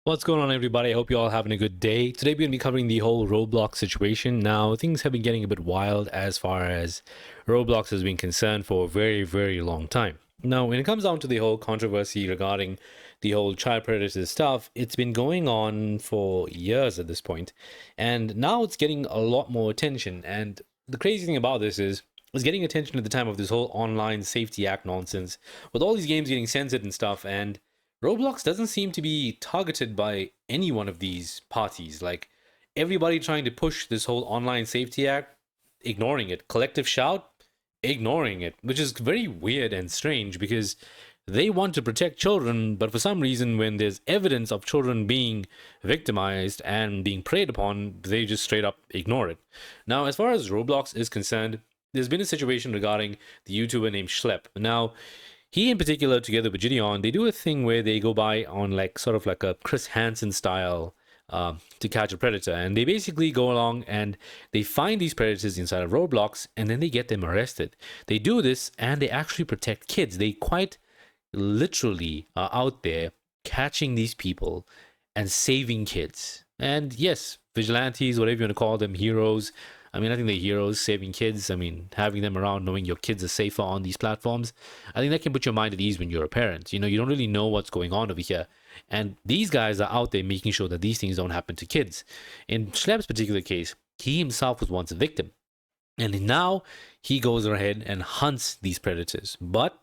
What's going on, everybody? I hope you're all having a good day. Today we're going to be covering the whole Roblox situation. Now, things have been getting a bit wild as far as Roblox has been concerned for a very, very long time. Now, when it comes down to the whole controversy regarding the whole child predator stuff, it's been going on for years at this point, and now it's getting a lot more attention. And the crazy thing about this is it's getting attention at the time of this whole Online Safety Act nonsense, with all these games getting censored and stuff, and Roblox doesn't seem to be targeted by any one of these parties. Like, everybody trying to push this whole Online Safety Act, ignoring it. Collective Shout, ignoring it, which is very weird and strange because they want to protect children, but for some reason, when there's evidence of children being victimized and being preyed upon, they just straight up ignore it. Now, as far as Roblox is concerned, there's been a situation regarding the YouTuber named Schlep. Now, he in particular, together with Gideon, they do a thing where they go by on like sort of like a Chris Hansen style to catch a predator. And they basically go along and they find these predators inside of Roblox and then they get them arrested. They do this and they actually protect kids. They quite literally are out there catching these people and saving kids. And yes, vigilantes, whatever you want to call them, heroes. I mean, I think they're heroes, saving kids. I mean, having them around, knowing your kids are safer on these platforms. I think that can put your mind at ease when you're a parent. You know, you don't really know what's going on over here. And these guys are out there making sure that these things don't happen to kids. In Schlep's particular case, he himself was once a victim. And now he goes ahead and hunts these predators. But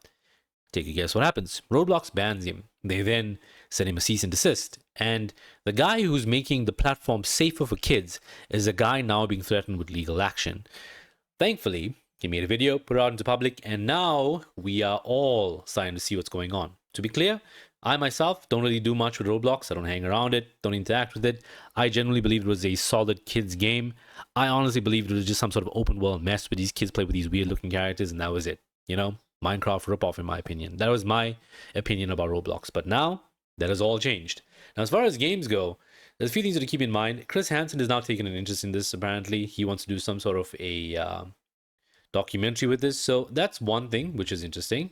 take a guess what happens. Roblox bans him. They then send him a cease and desist. And the guy who's making the platform safer for kids is a guy now being threatened with legal action. Thankfully, he made a video, put it out into public, and now we are all starting to see what's going on. To be clear, I myself don't really do much with Roblox. I don't hang around it, don't interact with it. I generally believe it was a solid kids game. I honestly believed it was just some sort of open world mess where these kids play with these weird looking characters, and that was it. You know, Minecraft ripoff in my opinion. That was my opinion about Roblox. But now, that has all changed. Now, as far as games go, there's a few things to keep in mind. Chris Hansen has now taken an interest in this, apparently. He wants to do some sort of a documentary with this. So that's one thing, which is interesting.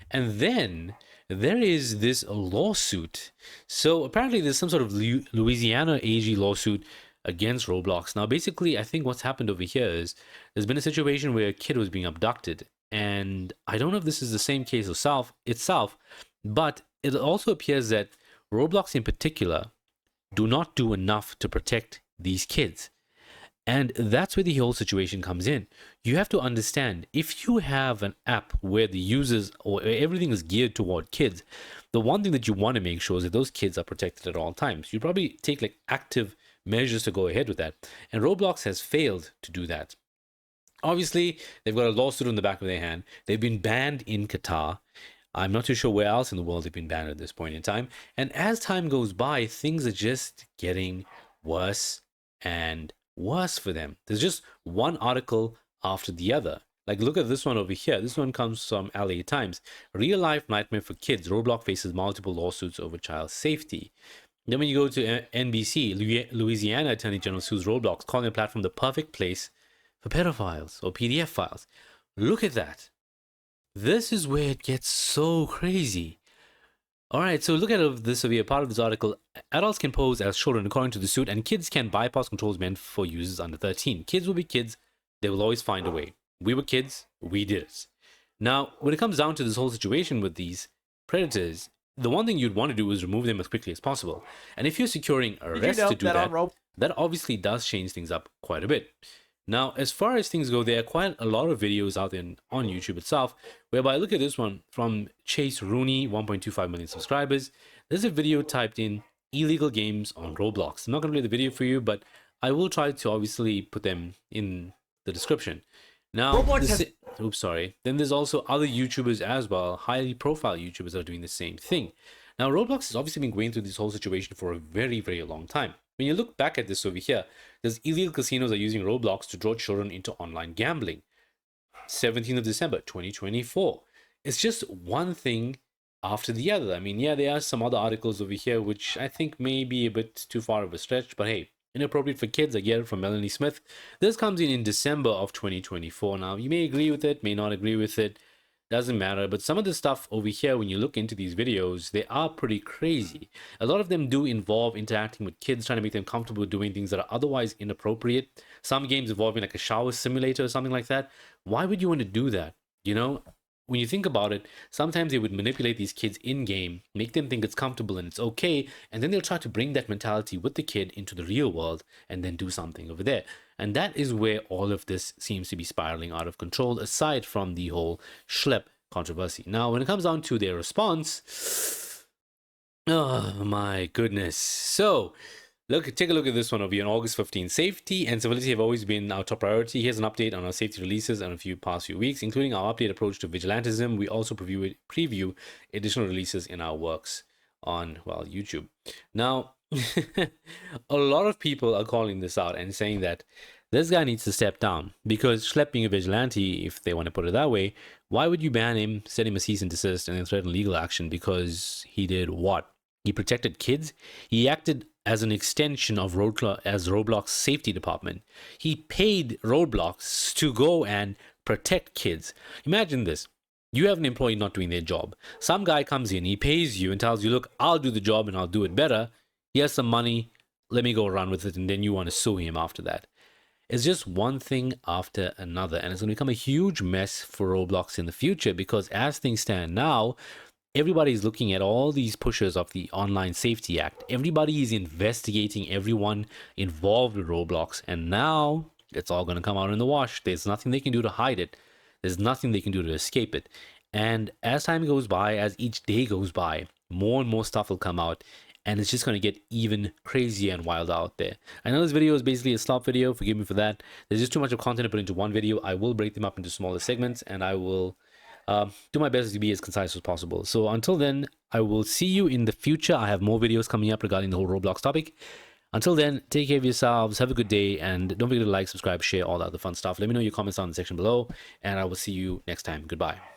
And then there is this lawsuit. So apparently there's some sort of Louisiana AG lawsuit against Roblox. Now, basically, I think what's happened over here is there's been a situation where a kid was being abducted. And I don't know if this is the same case itself, but it also appears that Roblox in particular do not do enough to protect these kids. And that's where the whole situation comes in. You have to understand, if you have an app where the users or everything is geared toward kids, the one thing that you want to make sure is that those kids are protected at all times. You probably take like active measures to go ahead with that. And Roblox has failed to do that. Obviously, they've got a lawsuit on the back of their hand. They've been banned in Qatar. I'm not too sure where else in the world they've been banned at this point in time. And as time goes by, things are just getting worse and worse for them. There's just one article after the other. Like, look at this one over here. This one comes from LA Times. Real life nightmare for kids. Roblox faces multiple lawsuits over child safety. Then when you go to NBC, Louisiana Attorney General sues Roblox, calling the platform the perfect place for pedophiles or PDF files. Look at that. This is where it gets so crazy. All right, so look at this over here. Part of this article, adults can pose as children according to the suit, and kids can bypass controls meant for users under 13. Kids will be kids. They will always find a way. We were kids. We did it. Now, when it comes down to this whole situation with these predators, the one thing you'd want to do is remove them as quickly as possible. And if you're securing arrests to do that obviously does change things up quite a bit. Now, as far as things go, there are quite a lot of videos out there on YouTube itself, whereby look at this one from Chase Rooney, 1.25 million subscribers. There's a video typed in illegal games on Roblox. I'm not going to play the video for you, but I will try to obviously put them in the description. Now, oops, sorry. Then there's also other YouTubers as well, highly profile YouTubers that are doing the same thing. Now, Roblox has obviously been going through this whole situation for a very, very long time. When you look back at this over here, there's illegal casinos are using Roblox to draw children into online gambling. 17th of December, 2024. It's just one thing after the other. I mean, yeah, there are some other articles over here, which I think may be a bit too far of a stretch, but hey, inappropriate for kids. I get it from Melanie Smith. This comes in December of 2024. Now, you may agree with it, may not agree with it. doesn't matter. But some of the stuff over here, when you look into these videos, they are pretty crazy. A lot of them do involve interacting with kids, trying to make them comfortable doing things that are otherwise inappropriate. Some games involving like a shower simulator or something like that. Why would you want to do that? You know, when you think about it, sometimes they would manipulate these kids in game, make them think it's comfortable and it's okay, and then they'll try to bring that mentality with the kid into the real world and then do something over there. And that is where all of this seems to be spiraling out of control, aside from the whole schlep controversy. Now, when it comes down to their response, oh my goodness. So, take a look at this one over here on August 15. Safety and civility have always been our top priority. Here's an update on our safety releases and past few weeks, including our update approach to vigilantism. We also preview additional releases in our works on, well, YouTube. Now, a lot of people are calling this out and saying that this guy needs to step down, because schlep being a vigilante, if they want to put it that way, why would you ban him, set him a cease and desist, and then threaten legal action because he did what? He protected kids. He acted as an extension of Roblox safety department. He paid Roblox to go and protect kids. Imagine this. You have an employee not doing their job. Some guy comes in, he pays you and tells you, look, I'll do the job and I'll do it better. Here's some money. Let me go around with it. And then you want to sue him after that. It's just one thing after another. And it's going to become a huge mess for Roblox in the future, because as things stand now, everybody's looking at all these pushes of the Online Safety Act. Everybody is investigating everyone involved with Roblox. And now it's all going to come out in the wash. There's nothing they can do to hide it. There's nothing they can do to escape it. And as time goes by, as each day goes by, more and more stuff will come out. And it's just going to get even crazier and wild out there. I know this video is basically a slop video. Forgive me for that. There's just too much of content to put into one video. I will break them up into smaller segments, and I will do my best to be as concise as possible. So until then, I will see you in the future. I have more videos coming up regarding the whole Roblox topic. Until then, take care of yourselves. Have a good day. And don't forget to like, subscribe, share, all that other fun stuff. Let me know your comments down in the section below. And I will see you next time. Goodbye.